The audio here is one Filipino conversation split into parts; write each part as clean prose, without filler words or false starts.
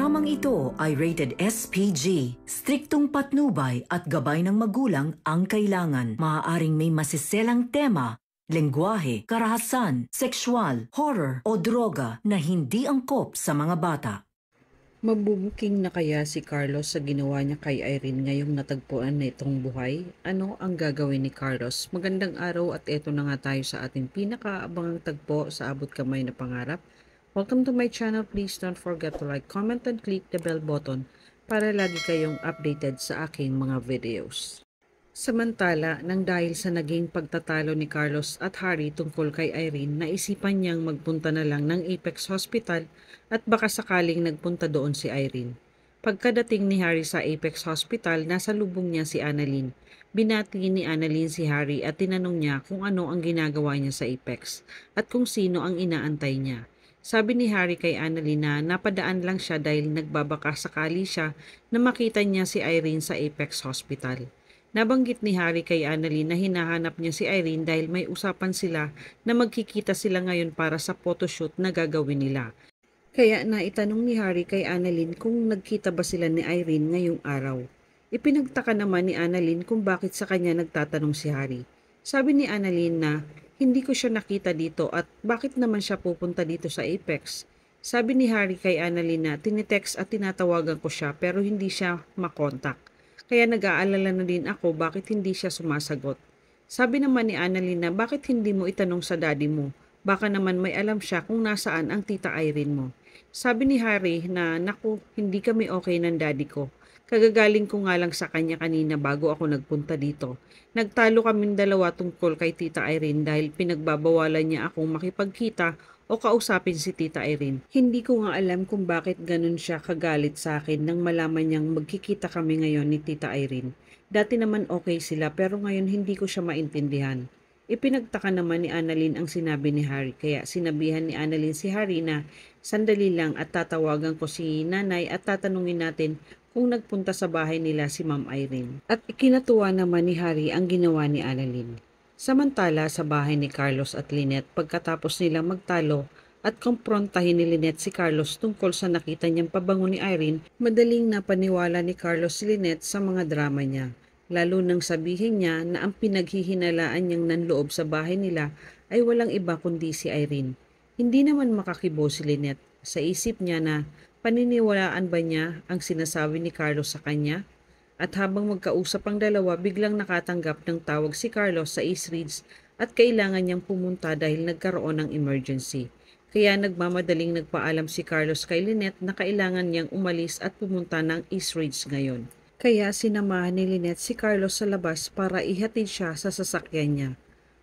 Dramang ito ay rated SPG. Striktong patnubay at gabay ng magulang ang kailangan. Maaaring may masiselang tema, lengguwahe, karahasan, sexual, horror o droga na hindi angkop sa mga bata. Mabubuking na kaya si Carlos sa ginawa niya kay Irene ngayong natagpuan na itong buhay? Ano ang gagawin ni Carlos? Magandang araw at eto na nga tayo sa ating pinakaabangang tagpo sa Abot Kamay na Pangarap. Welcome to my channel. Please don't forget to like, comment, and click the bell button para lagi kayong updated sa aking mga videos. Samantala, nang dahil sa naging pagtatalo ni Carlos at Harry tungkol kay Irene, naisipan niyang magpunta na lang ng Apex Hospital at baka sakaling nagpunta doon si Irene. Pagkadating ni Harry sa Apex Hospital, nasa lubong niya si Annalyn. Binati ni Annalyn si Harry at tinanong niya kung ano ang ginagawa niya sa Apex at kung sino ang inaantay niya. Sabi ni Harry kay Annalyn na napadaan lang siya dahil nagbabaka sakali siya na makita niya si Irene sa Apex Hospital. Nabanggit ni Harry kay Annalyn na hinahanap niya si Irene dahil may usapan sila na magkikita sila ngayon para sa photoshoot na gagawin nila. Kaya naitanong ni Harry kay Annalyn kung nagkita ba sila ni Irene ngayong araw. Ipinagtaka naman ni Annalyn kung bakit sa kanya nagtatanong si Harry. Sabi ni Annalyn na hindi ko siya nakita dito at bakit naman siya pupunta dito sa Apex. Sabi ni Harry kay Annalyn na tinitext at tinatawagan ko siya pero hindi siya makontak. Kaya nag-aalala na din ako bakit hindi siya sumasagot. Sabi naman ni Annalyn na bakit hindi mo itanong sa daddy mo? Baka naman may alam siya kung nasaan ang tita Irene mo. Sabi ni Harry na naku, hindi kami okay ng daddy ko. Kagagaling ko nga lang sa kanya kanina bago ako nagpunta dito. Nagtalo kaming dalawa tungkol kay tita Irene dahil pinagbabawalan niya akong makipagkita o kausapin si tita Irene. Hindi ko nga alam kung bakit ganun siya kagalit sa akin nang malaman niyang magkikita kami ngayon ni tita Irene. Dati naman okay sila pero ngayon hindi ko siya maintindihan. Ipinagtaka naman ni Annalyn ang sinabi ni Harry kaya sinabihan ni Annalyn si Harry na sandali lang at tatawagan ko si nanay at tatanungin natin kung nagpunta sa bahay nila si Ma'am Irene. At ikinatuwa naman ni Harry ang ginawa ni Annalyn. Samantala sa bahay ni Carlos at Lynette pagkatapos nilang magtalo at kumprontahin ni Lynette si Carlos tungkol sa nakita niyang pabango ni Irene, madaling napaniwala ni Carlos si Lynette sa mga drama niya. Lalo nang sabihin niya na ang pinaghihinalaan niyang nanloob sa bahay nila ay walang iba kundi si Irene. Hindi naman makakibo si Lynette. Sa isip niya na paniniwalaan ba niya ang sinasabi ni Carlos sa kanya? At habang magkausap ang dalawa, biglang nakatanggap ng tawag si Carlos sa East Ridge at kailangan niyang pumunta dahil nagkaroon ng emergency. Kaya nagmamadaling nagpaalam si Carlos kay Lynette na kailangan niyang umalis at pumunta ng East Ridge ngayon. Kaya sinamahan ni Lynette si Carlos sa labas para ihatid siya sa sasakyan niya.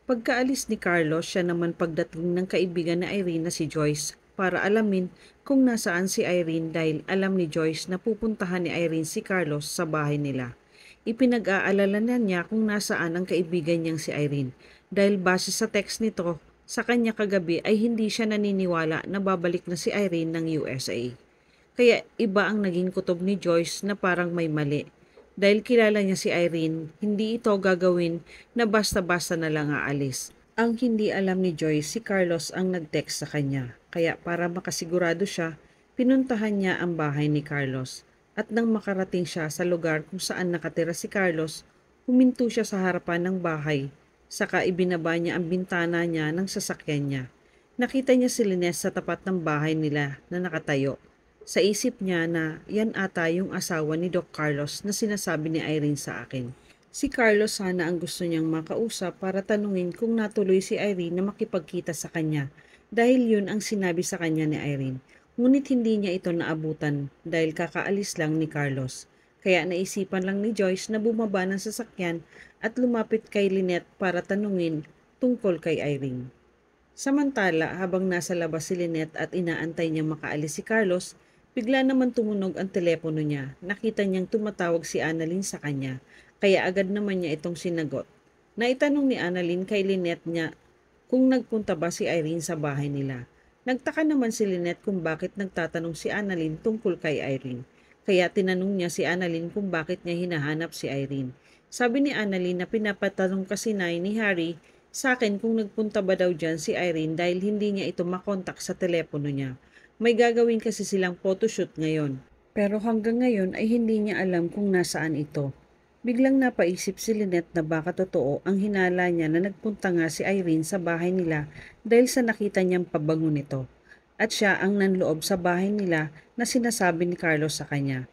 Pagkaalis ni Carlos, siya naman pagdating ng kaibigan na Irene na si Joyce para alamin kung nasaan si Irene dahil alam ni Joyce na pupuntahan ni Irene si Carlos sa bahay nila. Ipinag-aalala na niya kung nasaan ang kaibigan niyang si Irene dahil base sa text nito sa kanya kagabi ay hindi siya naniniwala na babalik na si Irene ng USA. Kaya iba ang naging kutob ni Joyce na parang may mali. Dahil kilala niya si Irene, hindi ito gagawin na basta-basta na lang aalis. Ang hindi alam ni Joyce, si Carlos ang nag-text sa kanya. Kaya para makasigurado siya, pinuntahan niya ang bahay ni Carlos. At nang makarating siya sa lugar kung saan nakatira si Carlos, huminto siya sa harapan ng bahay. Saka ibinaba niya ang bintana niya ng sasakyan niya. Nakita niya si Lynette sa tapat ng bahay nila na nakatayo. Sa isip niya na yan ata yung asawa ni Doc Carlos na sinasabi ni Irene sa akin. Si Carlos sana ang gusto niyang makausap para tanungin kung natuloy si Irene na makipagkita sa kanya dahil yun ang sinabi sa kanya ni Irene. Ngunit hindi niya ito naabutan dahil kakaalis lang ni Carlos. Kaya naisipan lang ni Joyce na bumaba ng sasakyan at lumapit kay Lynette para tanungin tungkol kay Irene. Samantala habang nasa labas si Lynette at inaantay niyang makaalis si Carlos, bigla naman tumunog ang telepono niya. Nakita niyang tumatawag si Annalyn sa kanya, kaya agad naman niya itong sinagot. Naitanong ni Annalyn kay Lynette niya kung nagpunta ba si Irene sa bahay nila. Nagtaka naman si Lynette kung bakit nagtatanong si Annalyn tungkol kay Irene. Kaya tinanong niya si Annalyn kung bakit niya hinahanap si Irene. Sabi ni Annalyn na pinapatanong kasi ni Harry sa akin kung nagpunta ba daw dyan si Irene dahil hindi niya ito makontak sa telepono niya. May gagawin kasi silang photoshoot ngayon. Pero hanggang ngayon ay hindi niya alam kung nasaan ito. Biglang napaisip si Lynette na baka totoo ang hinala niya na nagpunta nga si Irene sa bahay nila dahil sa nakita niyang pabango nito. At siya ang nanloob sa bahay nila na sinasabi ni Carlos sa kanya.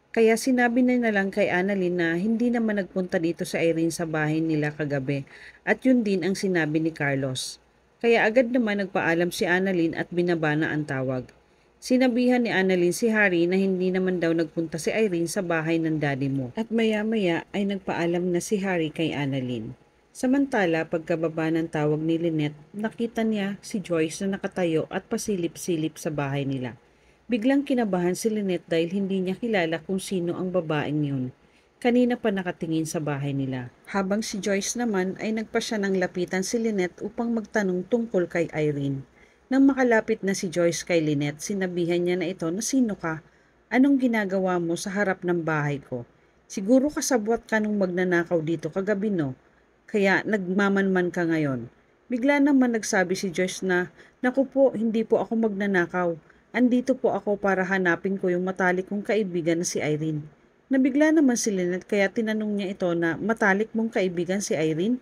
Kaya sinabi niya na lang kay Annalyn na hindi naman nagpunta dito si Irene sa bahay nila kagabi at yun din ang sinabi ni Carlos. Kaya agad naman nagpaalam si Annalyn at binaba na ang tawag. Sinabihan ni Annalyn si Harry na hindi naman daw nagpunta si Irene sa bahay ng daddy mo. At maya-maya ay nagpaalam na si Harry kay Annalyn. Samantala, pagkababa ng tawag ni Lynette, nakita niya si Joyce na nakatayo at pasilip-silip sa bahay nila. Biglang kinabahan si Lynette dahil hindi niya kilala kung sino ang babaeng yun. Kanina pa nakatingin sa bahay nila. Habang si Joyce naman ay nagpa siya ng lapitan si Lynette upang magtanong tungkol kay Irene. Nang makalapit na si Joyce kay Lynette, sinabihan niya na ito na sino ka? Anong ginagawa mo sa harap ng bahay ko? Siguro kasabwat ka nung magnanakaw dito kagabi no? Kaya nagmamanman ka ngayon. Bigla naman nagsabi si Joyce na, naku po, hindi po ako magnanakaw. Andito po ako para hanapin ko yung matalik kong kaibigan na si Irene. Nabigla naman si Lynette kaya tinanong niya ito na matalik mong kaibigan si Irene?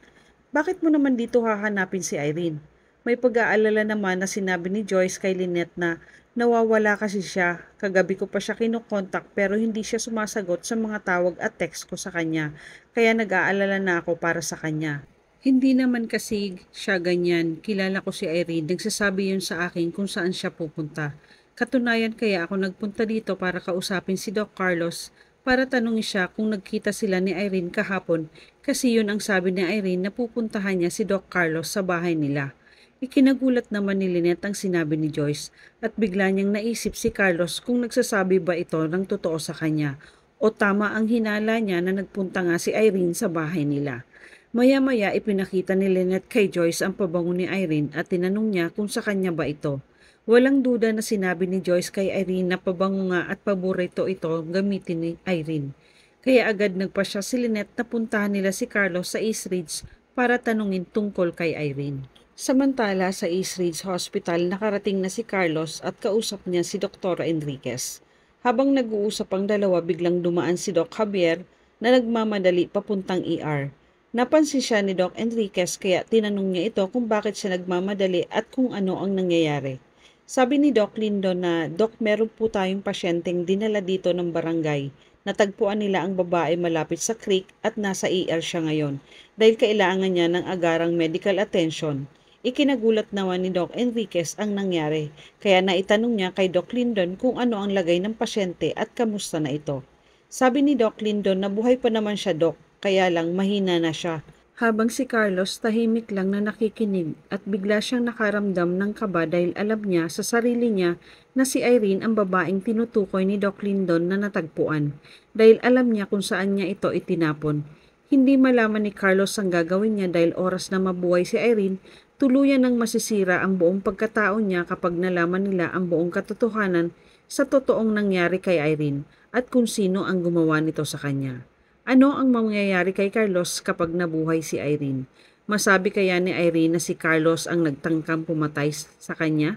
Bakit mo naman dito hahanapin si Irene? May pag-aalala naman na sinabi ni Joyce kay Lynette na nawawala kasi siya. Kagabi ko pa siya kinokontak pero hindi siya sumasagot sa mga tawag at text ko sa kanya. Kaya nag-aalala na ako para sa kanya. Hindi naman kasi siya ganyan. Kilala ko si Irene. Nagsasabi yun sa akin kung saan siya pupunta. Katunayan kaya ako nagpunta dito para kausapin si Doc Carlos para tanungin siya kung nagkita sila ni Irene kahapon kasi yun ang sabi ni Irene na pupuntahan niya si Doc Carlos sa bahay nila. Ikinagulat naman ni Lynette ang sinabi ni Joyce at bigla niyang naisip si Carlos kung nagsasabi ba ito ng totoo sa kanya o tama ang hinala niya na nagpunta nga si Irene sa bahay nila. Maya-maya ipinakita ni Lynette kay Joyce ang pabango ni Irene at tinanong niya kung sa kanya ba ito. Walang duda na sinabi ni Joyce kay Irene na pabango nga at paborito ito gamitin ni Irene. Kaya agad nagpa siya si Lynette na puntahan nila si Carlos sa East Ridge para tanungin tungkol kay Irene. Samantala sa East Ridge Hospital nakarating na si Carlos at kausap niya si Dr. Enriquez. Habang nag-uusap ang dalawa biglang dumaan si Doc Javier na nagmamadali papuntang ER. Napansin siya ni Doc Enriquez kaya tinanong niya ito kung bakit siya nagmamadali at kung ano ang nangyayari. Sabi ni Doc Lindon na, Doc, meron po tayong pasyenteng dinala dito ng barangay. Natagpuan nila ang babae malapit sa creek at nasa ER siya ngayon dahil kailangan niya ng agarang medical attention. Ikinagulat naman ni Doc Enriquez ang nangyari, kaya naitanong niya kay Doc Lindon kung ano ang lagay ng pasyente at kamusta na ito. Sabi ni Doc Lindon na buhay pa naman siya, Doc, kaya lang mahina na siya. Habang si Carlos tahimik lang na nakikinig at bigla siyang nakaramdam ng kaba dahil alam niya sa sarili niya na si Irene ang babaeng tinutukoy ni Doc Lindon na natagpuan dahil alam niya kung saan niya ito itinapon. Hindi malaman ni Carlos ang gagawin niya dahil oras na mabuhay si Irene, tuluyan ng masisira ang buong pagkatao niya kapag nalaman nila ang buong katotohanan sa totoong nangyari kay Irene at kung sino ang gumawa nito sa kanya. Ano ang mangyayari kay Carlos kapag nabuhay si Irene? Masabi kaya ni Irene na si Carlos ang nagtangkang pumatay sa kanya?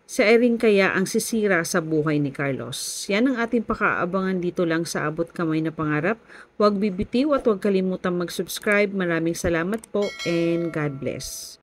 Si Irene kaya ang sisira sa buhay ni Carlos. Yan ang ating pakaabangan dito lang sa Abot Kamay na Pangarap. Huwag bibitiw at huwag kalimutang mag-subscribe. Maraming salamat po and God bless.